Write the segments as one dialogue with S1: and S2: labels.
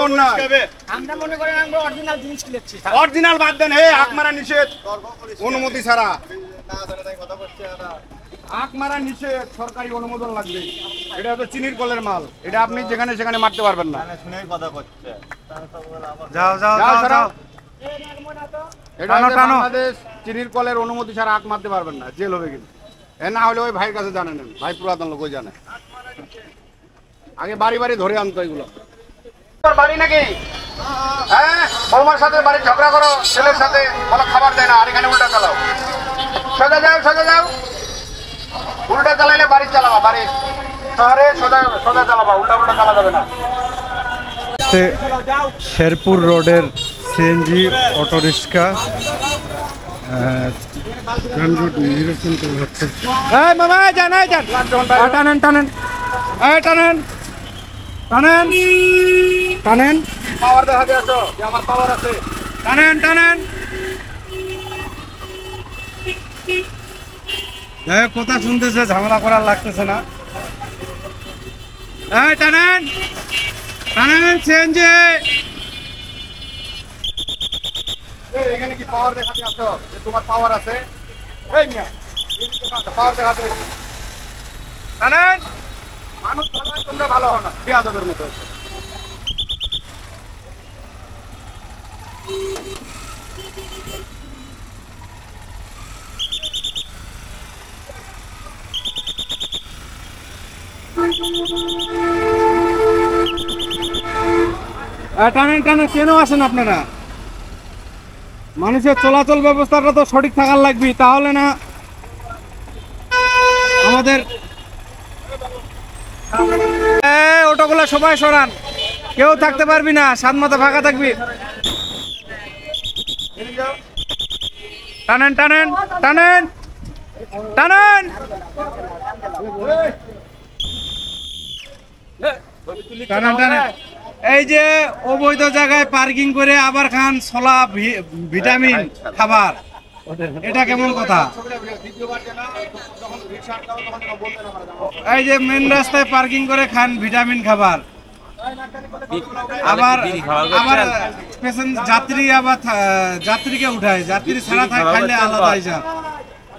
S1: অন্যায়?
S2: আমরা মনে করেন আমরা অরিজিনাল জিনিস কিনেছি।
S1: অরিজিনাল বাদ দেন, এই আখ মারা নিষেধ, অনুমতি ছাড়া আখ মারা নিষেধ, সরকারি অনুমোদন লাগবে। এটা হচ্ছে চিনির কলের মাল, এটা আপনি যেখানে সেখানে মারতে পারবেন না।
S3: যাও যাও যাও যাও।
S1: এটা হচ্ছে বাংলাদেশ চিনির কলের অনুমতি ছাড়া আখ মারতে পারবেন না, জেল হবে কিন্তু। এ না হলে ওই ভাইয়ের কাছে জানে নেন, ভাই পুরাতন লোক ওই জানে। আগে বাড়ি বাড়ি ধরে আনতো এগুলো। বাড়ি নাকি? হ্যাঁ, বৌমার সাথে বাড়ি ঝগড়া করো, ছেলের সাথে বলো খাবার দেয় না, আর এখানে উল্টা চালাও। সোজা যাও, সোজা যাও। উল্টা চালাইলে বাড়ি চালাবা, বাড়ি শহরে সোজা সোজা চালাবা, উল্টা উল্টা চালা যাবে না।
S3: শেরপুর রোডের সিএনজি অটোরিক্সা নিরসন করা হচ্ছে।
S1: এই মামা যান, এই যান, টানেন টানেন, এই টানেন টানেন টানেন, পাওয়ার দেখা দিয়েছ যে আমার পাওয়ার আছে, টানেন টানেন।
S3: কথা শুনতেছে, ঝামেলা করার লাগতেছে না।
S1: এই টানেন টানেন সিএনজি। এখানে কি পাওয়ার দেখা দিয়েছ যে তোমার পাওয়ার আছে? এই মিয়া পাওয়ার দেখাতে টানেন। মানুষ ভালো হয়, তোমরা ভালো হও না, বেয়াদবের মতো।
S3: টানেন টানেন, কেন আসেন আপনারা? মানুষের চলাচল ব্যবস্থাটা তো সঠিক থাকার লাগবে, তাহলে না আমাদের। অটোগুলো সবাই সরান, কেউ থাকতে পারবি না, সাত মাথা ফাঁকা থাকবি। টানেন টানেন টানেন টানেন। টানেন টানেন। এই যে অবৈধ জায়গায় পার্কিং করে আবার খান ছোলা ভিটামিন খাবার, এটা কেমন কথা? এই যে মেন রাস্তায় পার্কিং করে খান ভিটামিন খাবার, আবার আবার যাত্রী আবার যাত্রীকে উঠায়, যাত্রী ছাড়া খাইলে আলাদা হিসাব,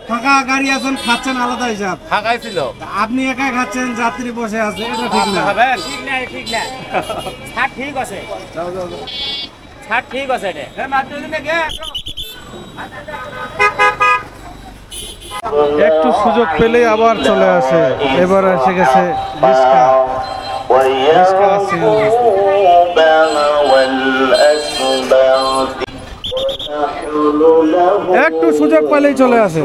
S3: ফাঁকা গাড়ি আছেন খাচ্ছেন আলাদা হিসাব।
S4: ফাঁকাই ছিল,
S3: আপনি একা খাচ্ছেন, যাত্রী বসে আছে, এটা ঠিক না।
S2: ঠিক না, ঠিক না। ছাড় ঠিক আছে, ছাড় ঠিক আছে।
S3: একটু সুযোগ পেলেই আবার চলে আসে। এবার এসে গেছে রিস্কা। একটু সুযোগ পেলেই চলে আসে।